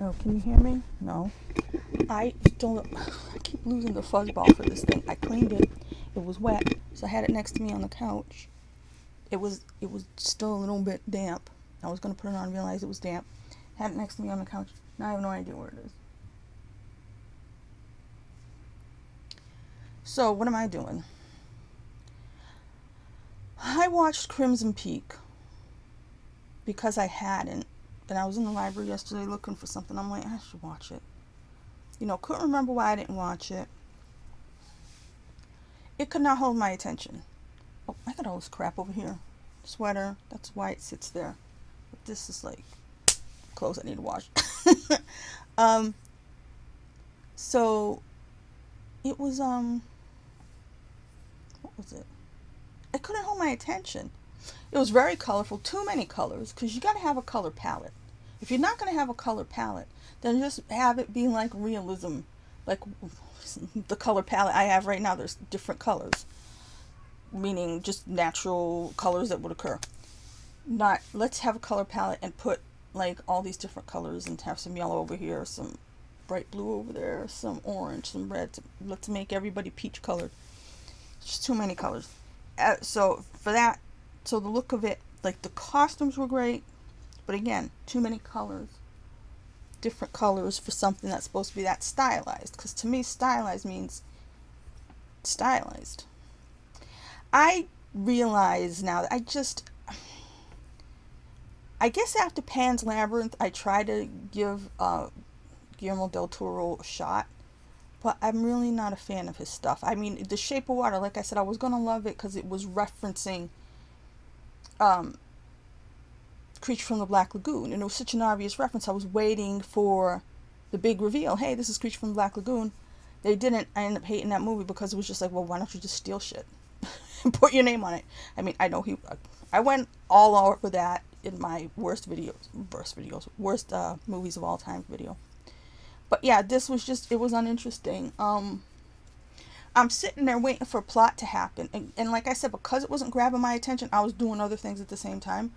Oh, can you hear me? No. I keep losing the fuzzball for this thing. I cleaned it. It was wet, so I had it next to me on the couch. It was still a little bit damp. I was gonna put it on and realize it was damp. Had it next to me on the couch. Now I have no idea where it is. So what am I doing? I watched Crimson Peak because I hadn't. And I was in the library yesterday looking for something. I'm like, I should watch it. You know, couldn't remember why I didn't watch it. It could not hold my attention. Oh, I got all this crap over here. Sweater. That's why it sits there. But this is like clothes I need to wash. So it was what was it? It couldn't hold my attention. It was very colorful, too many colors, because you got to have a color palette. If you're not going to have a color palette, then just have it be like realism, like the color palette I have right now. There's different colors, meaning just natural colors that would occur. Not, let's have a color palette and put like all these different colors and have some yellow over here, some bright blue over there, some orange, some red. Let's make everybody peach colored. Just too many colors. So for that, so the look of it, like the costumes were great, but again, too many colors, different colors for something that's supposed to be that stylized. Because to me, stylized means stylized. I realize now that I guess after Pan's Labyrinth, I try to give Guillermo del Toro a shot. But I'm really not a fan of his stuff. I mean, The Shape of Water, like I said, I was going to love it because it was referencing Creature from the Black Lagoon. And it was such an obvious reference. I was waiting for the big reveal. Hey, this is Creature from the Black Lagoon. They didn't. I ended up hating that movie because it was just like, well, why don't you just steal shit and put your name on it? I mean, I know I went all over that in my worst movies of all time video. But yeah, this was just, it was uninteresting. I'm sitting there waiting for a plot to happen. And like I said, because it wasn't grabbing my attention, I was doing other things at the same time.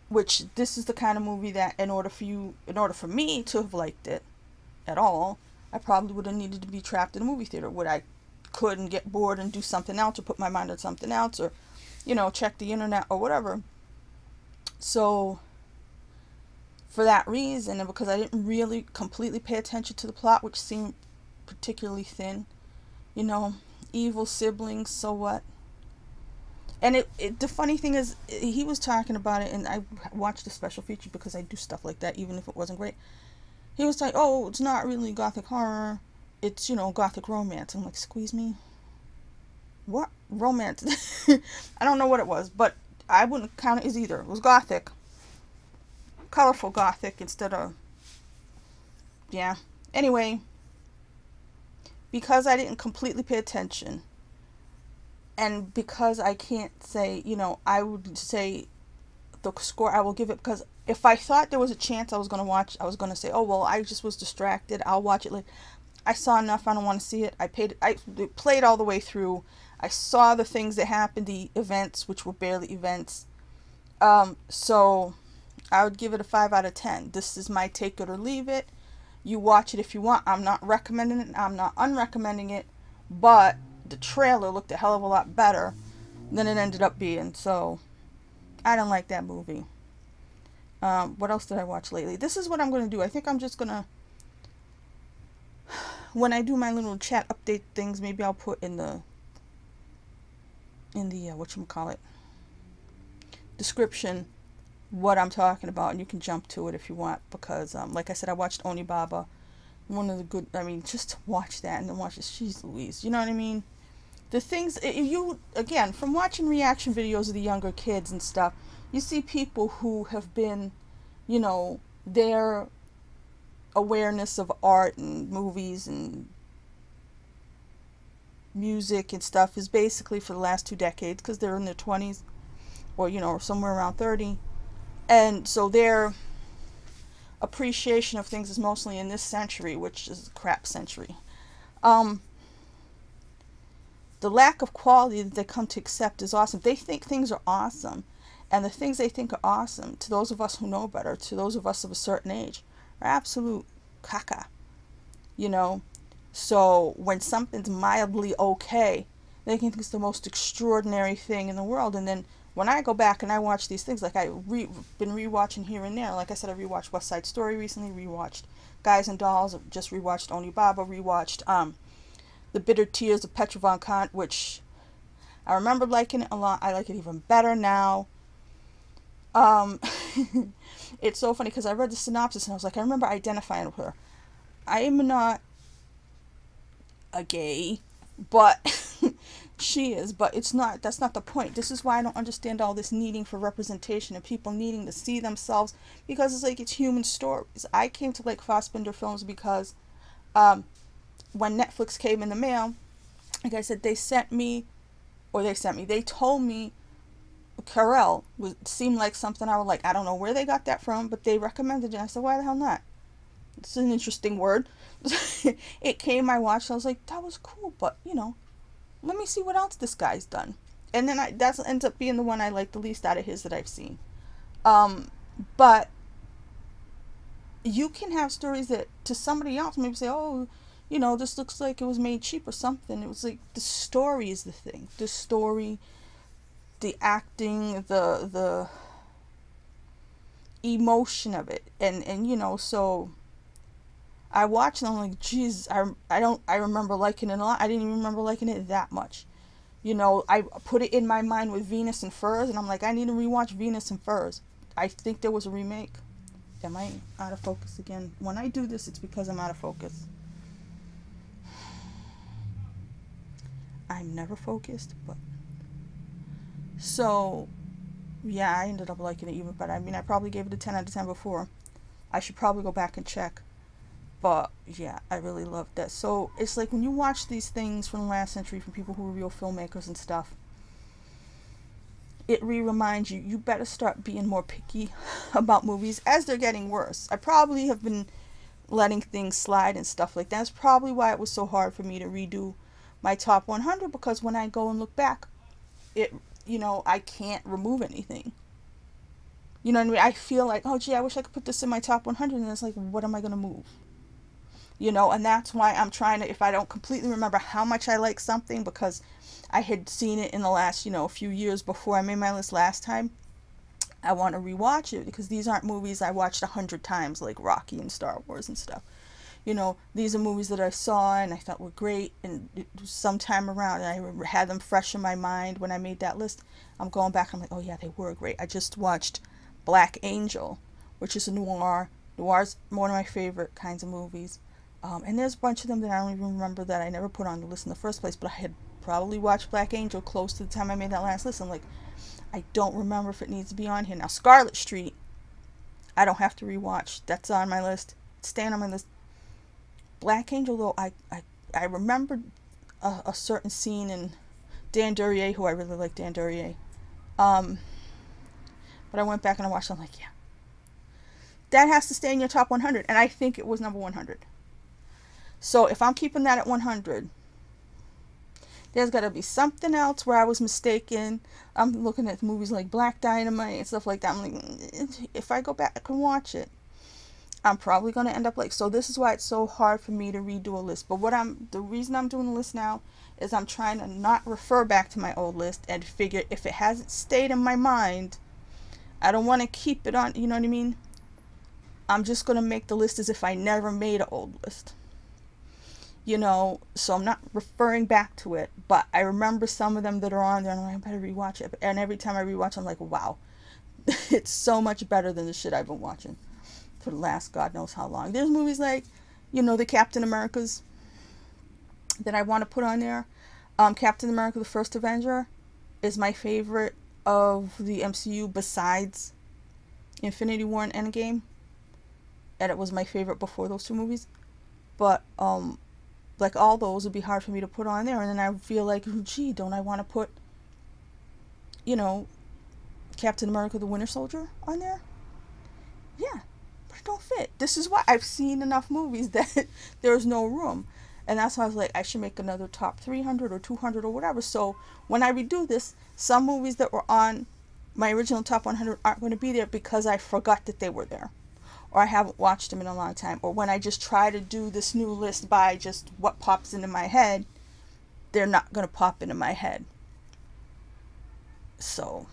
Which, this is the kind of movie that in order for me to have liked it at all, I probably would have needed to be trapped in a movie theater where I couldn't get bored and do something else or put my mind on something else or, you know, check the internet or whatever. So for that reason, and because I didn't really completely pay attention to the plot, which seemed particularly thin, you know, evil siblings, so what? And the funny thing is, he was talking about it, and I watched the special feature because I do stuff like that, even if it wasn't great. He was like, oh, it's not really gothic horror, it's, you know, gothic romance. I'm like, squeeze me? What? Romance? I don't know what it was, but I wouldn't count it as either. It was gothic. Colorful gothic instead of, yeah. Anyway, because I didn't completely pay attention, and because I can't say, you know, I would say the score I will give it, because if I thought there was a chance I was going to watch, I was going to say, oh, well, I just was distracted, I'll watch it later. I saw enough, I don't want to see it. I played all the way through. I saw the things that happened, the events, which were barely events. So I would give it a 5 out of 10. This is my take it or leave it. You watch it if you want. I'm not recommending it. I'm not unrecommending it. But the trailer looked a hell of a lot better than it ended up being. So I didn't like that movie. What else did I watch lately? This is what I'm going to do. I think I'm just going to, when I do my little chat update things, maybe I'll put in the whatchamacallit, description what I'm talking about, and you can jump to it if you want, because like I said, I watched Onibaba, one of the good, I mean, just to watch that and then watch this, jeez Louise, you know what I mean? The things, again, from watching reaction videos of the younger kids and stuff, you see people who have been, you know, their awareness of art and movies and music and stuff is basically for the last 2 decades, because they're in their 20s or, you know, somewhere around 30. And so their appreciation of things is mostly in this century, which is a crap century. The lack of quality that they come to accept is awesome. They think things are awesome. And the things they think are awesome, to those of us who know better, to those of us of a certain age, are absolute caca, you know. So when something's mildly okay, they think it's the most extraordinary thing in the world. And then when I go back and I watch these things, like been rewatching here and there. Like I said, I rewatched West Side Story recently, rewatched Guys and Dolls, just rewatched Onibaba, rewatched The Bitter Tears of Petra von Kant, which I remember liking it a lot. I like it even better now. It's so funny because I read the synopsis and I was like, I remember identifying with her. I am not a gay, but she is, but that's not the point. This is why I don't understand all this needing for representation and people needing to see themselves, because it's like, it's human stories. I came to like Fassbinder films because when Netflix came in the mail, like I said, they told me Carell seemed like something I would like. I don't know where they got that from, but they recommended it. I said, why the hell not? It's an interesting word. It came, I watched, I was like, that was cool, but you know, let me see what else this guy's done. And then that ends up being the one I like the least out of his that I've seen. But you can have stories that to somebody else maybe say, oh, you know, this looks like it was made cheap or something. It was like, the story is the thing. The story, the acting, the emotion of it. And you know, so I watched it and I'm like, geez, I remember liking it a lot. I didn't even remember liking it that much. You know, I put it in my mind with Venus and Furs, and I'm like, I need to rewatch Venus and Furs. I think there was a remake. Am I out of focus again? When I do this, it's because I'm out of focus. I'm never focused, but so yeah, I ended up liking it even better. I mean, I probably gave it a 10 out of 10 before. I should probably go back and check. But yeah, I really loved that. So it's like when you watch these things from the last century from people who were real filmmakers and stuff, it reminds you, you better start being more picky about movies as they're getting worse. I probably have been letting things slide and stuff like that. That's probably why it was so hard for me to redo my top 100, because when I go and look back, it, you know, I can't remove anything. You know what I mean? I feel like, oh gee, I wish I could put this in my top 100, and it's like, what am I going to move? You know, and that's why I'm trying to, if I don't completely remember how much I like something, because I had seen it in the last, you know, few years before I made my list last time, I want to rewatch it, because these aren't movies I watched 100 times, like Rocky and Star Wars and stuff. You know, these are movies that I saw and I thought were great, and it was sometime around, and I had them fresh in my mind when I made that list. I'm going back, I'm like, oh yeah, they were great. I just watched Black Angel, which is a noir. Noir's one of my favorite kinds of movies. And there's a bunch of them that I don't even remember that I never put on the list in the first place, but I had probably watched Black Angel close to the time I made that last list. I'm like, I don't remember if it needs to be on here. Now, Scarlet Street, I don't have to rewatch. That's on my list. It's staying on my list. Black Angel, though, I remembered a certain scene in Dan Duryea, who I really like Dan Duryea. But I went back and I watched it. I'm like, yeah, that has to stay in your top 100. And I think it was number 100. So if I'm keeping that at 100, there's got to be something else where I was mistaken. I'm looking at movies like Black Dynamite and stuff like that. I'm like, if I go back and watch it, I'm probably going to end up like, so this is why it's so hard for me to redo a list. But the reason I'm doing a list now is I'm trying to not refer back to my old list and figure if it hasn't stayed in my mind, I don't want to keep it on, you know what I mean? I'm just going to make the list as if I never made an old list. You know, so I'm not referring back to it, but I remember some of them that are on there, and I'm like, I better rewatch it. And every time I rewatch, I'm like, wow, it's so much better than the shit I've been watching for the last God knows how long. There's movies like, you know, the Captain Americas that I want to put on there. Captain America: The First Avenger is my favorite of the MCU besides Infinity War and Endgame, and it was my favorite before those two movies. But like, all those would be hard for me to put on there, and then I feel like, gee, don't I want to put, you know, Captain America: The Winter Soldier on there? Yeah, but it don't fit. This is why I've seen enough movies that there's no room. And that's why I was like, I should make another top 300 or 200 or whatever. So when I redo this, some movies that were on my original top 100 aren't going to be there because I forgot that they were there. or I haven't watched them in a long time, or when I just try to do this new list by just what pops into my head, they're not going to pop into my head. So,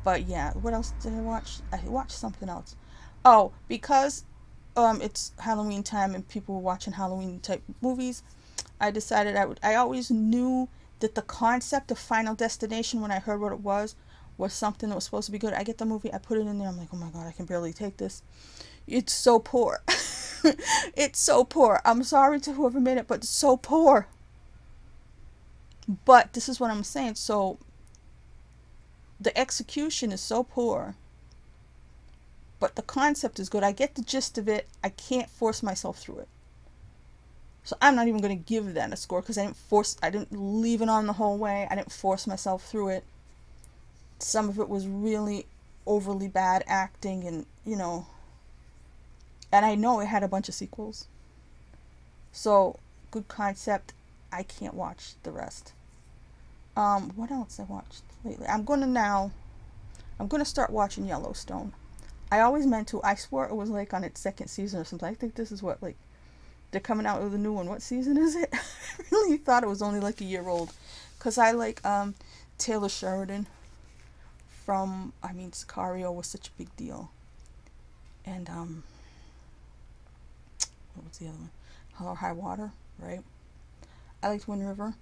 but yeah, what else did I watch? I watched something else. Oh, because it's Halloween time and people were watching Halloween type movies, I decided I always knew that the concept of Final Destination, when I heard what it was something that was supposed to be good. I get the movie, I put it in there, I'm like, oh my god, I can barely take this. It's so poor. It's so poor. I'm sorry to whoever made it, but it's so poor. But this is what I'm saying. So the execution is so poor, but the concept is good. I get the gist of it. I can't force myself through it. So I'm not even going to give that a score because I didn't leave it on the whole way. I didn't force myself through it. Some of it was really overly bad acting, and and I know it had a bunch of sequels. So good concept. I can't watch the rest. What else I watched lately? I'm gonna start watching Yellowstone. I always meant to. I swore it was like on its second season or something. I think this is what, like, they're coming out with a new one. What season is it? I really thought it was only like a year old, because I like Taylor Sheridan from, Sicario was such a big deal. And what was the other one? Hell or High Water, right? I liked Wind River,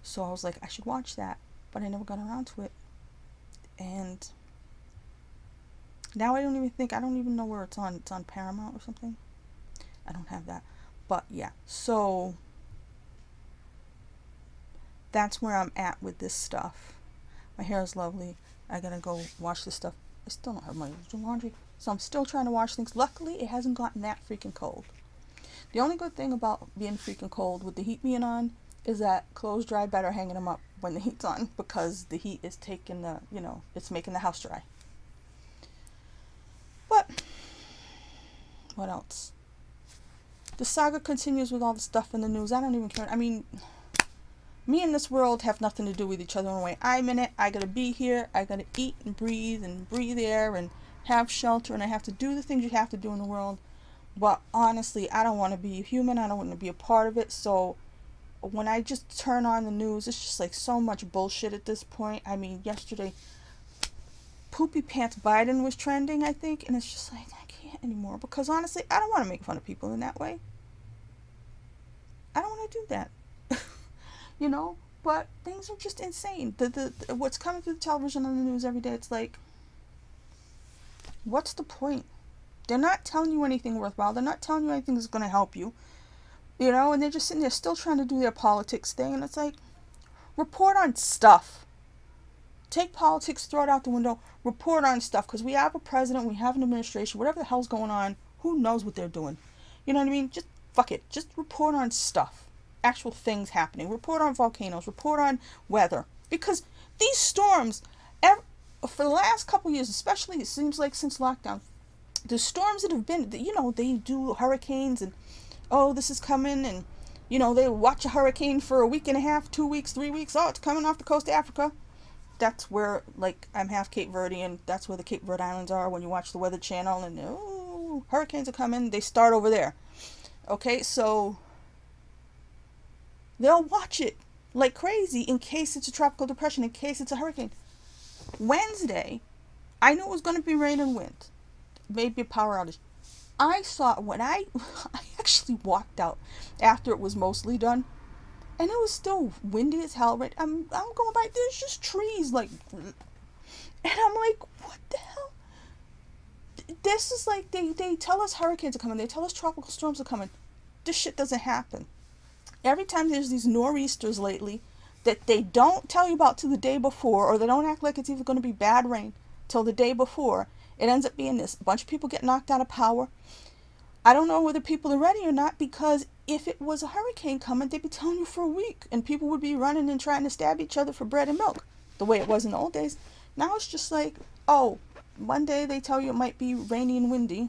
so I was like, I should watch that, but I never got around to it. And now I don't even know where it's on. It's on Paramount or something. I don't have that. But yeah, so that's where I'm at with this stuff. My hair is lovely. I gotta go wash this stuff. I still don't have money to do laundry, so I'm still trying to wash things. Luckily, it hasn't gotten that freaking cold. The only good thing about being freaking cold with the heat being on is that clothes dry better hanging them up when the heat's on, because the heat is taking the, it's making the house dry. But what else? The saga continues with all the stuff in the news. I don't even care. Me and this world have nothing to do with each other in a way. I'm in it. I gotta be here. I gotta eat and breathe air and have shelter, and I have to do the things you have to do in the world. But honestly, I don't want to be a human. I don't want to be a part of it. So when I just turn on the news, it's just like so much bullshit at this point. Yesterday, Poopy Pants Biden was trending, I think, and it's just like, I can't anymore, because honestly, I don't want to make fun of people in that way. I don't want to do that. But things are just insane. The what's coming through the television and the news every day, it's like, what's the point? They're not telling you anything worthwhile. They're not telling you anything that's going to help you. And they're just sitting there still trying to do their politics thing, and it's like, report on stuff. Take politics, throw it out the window, report on stuff, because we have a president, we have an administration, whatever the hell's going on, who knows what they're doing? You know what I mean? Just fuck it. Just report on stuff. Actual things happening. Report on volcanoes. Report on weather. Because these storms, for the last couple years, especially, it seems like since lockdown, the storms that have been, they do hurricanes, and, oh, this is coming, and, they watch a hurricane for a week and a half, 2 weeks, 3 weeks. Oh, it's coming off the coast of Africa. That's where, like, I'm half Cape Verdean. That's where the Cape Verde Islands are when you watch the Weather Channel, and, oh, hurricanes are coming. They start over there. Okay, so they'll watch it like crazy in case it's a tropical depression, in case it's a hurricane. Wednesday, I knew it was going to be rain and wind. Maybe a power outage. I saw when I actually walked out after it was mostly done, and it was still windy as hell. Right, I'm going by. There's just trees, like, and I'm like, what the hell? This is like they tell us hurricanes are coming. They tell us tropical storms are coming. This shit doesn't happen. Every time there's these nor'easters lately that they don't tell you about till the day before, or they don't act like it's even going to be bad rain till the day before. It ends up being this. A bunch of people get knocked out of power. I don't know whether people are ready or not, because if it was a hurricane coming, they'd be telling you for a week, and people would be running and trying to stab each other for bread and milk, the way it was in the old days. Now it's just like, oh, one day they tell you it might be rainy and windy.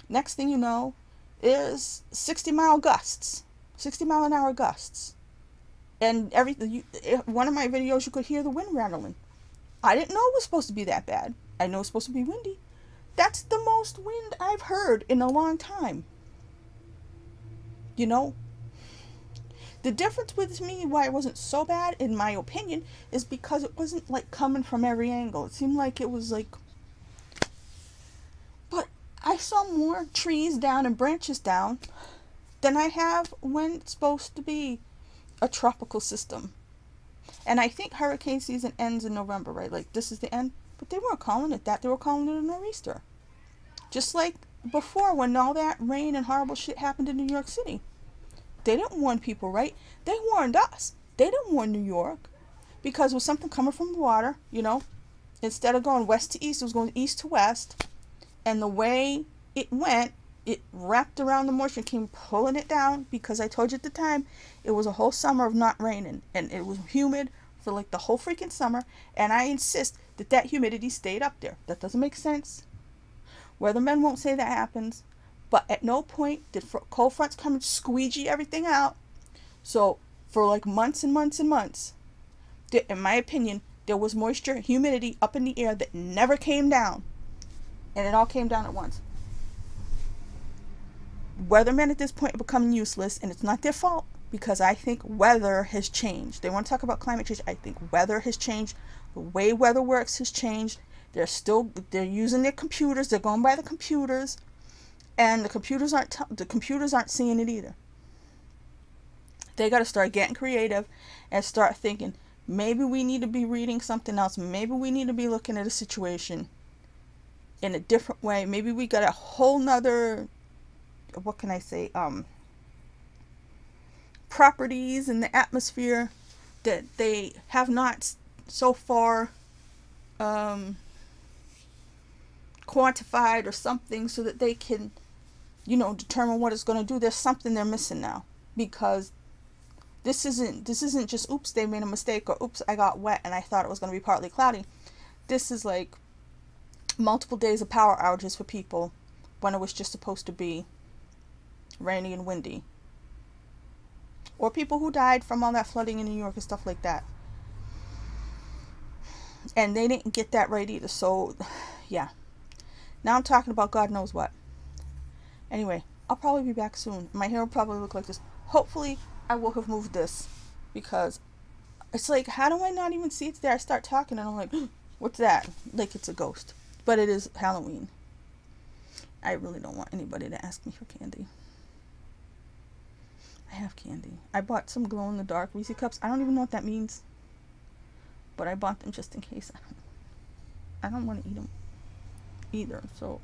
Next thing you know, is 60-mile gusts, 60-mile-an-hour gusts. And one of my videos, you could hear the wind rattling. I didn't know it was supposed to be that bad. I know it's supposed to be windy, That's the most wind I've heard in a long time. You know, the difference with me, why it wasn't so bad, in my opinion, is because it wasn't like coming from every angle. It seemed like it was like, but I saw more trees down and branches down than I have when it's supposed to be a tropical system. And I think hurricane season ends in November, right? Like, this is the end. But they weren't calling it that. They were calling it a nor'easter. Just like before, when all that rain and horrible shit happened in New York City. They didn't warn people, right? They warned us. They didn't warn New York. Because it was something coming from the water, you know. Instead of going west to east, it was going east to west. And the way it went, it wrapped around the moisture and came pulling it down. Because I told you at the time, it was a whole summer of not raining. And it was humid for like the whole freaking summer. And I insist that that humidity stayed up there. That doesn't make sense. Weathermen won't say that happens. But at no point did cold fronts come and squeegee everything out. So for like months and months and months, in my opinion, there was moisture, humidity up in the air that never came down. And it all came down at once. Weathermen at this point are becoming useless, and it's not their fault, because I think weather has changed. They want to talk about climate change. I think weather has changed. The way weather works has changed. They're using their computers. They're going by the computers. And the computers aren't seeing it either. They got to start getting creative and start thinking, maybe we need to be reading something else. Maybe we need to be looking at a situation in a different way. Maybe we got a whole nother, what can I say, properties in the atmosphere that they have not so far quantified or something, so that they can, you know, determine what it's going to do. There's something they're missing now, because this isn't just oops, they made a mistake, or oops, I got wet and I thought it was going to be partly cloudy. This is like multiple days of power outages for people when it was just supposed to be rainy and windy, or people who died from all that flooding in New York and stuff like that. And they didn't get that right either. So yeah, now I'm talking about God knows what. Anyway, I'll probably be back soon. My hair will probably look like this. Hopefully I will have moved this, because it's like, how do I not even see it's there? I start talking and I'm like, what's that? Like it's a ghost. But it is Halloween. I really don't want anybody to ask me for candy. I have candy. I bought some glow-in-the-dark Reese cups. I don't even know what that means, but I bought them just in case. I don't want to eat them either, so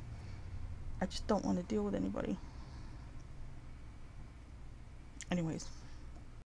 I just don't want to deal with anybody. Anyways.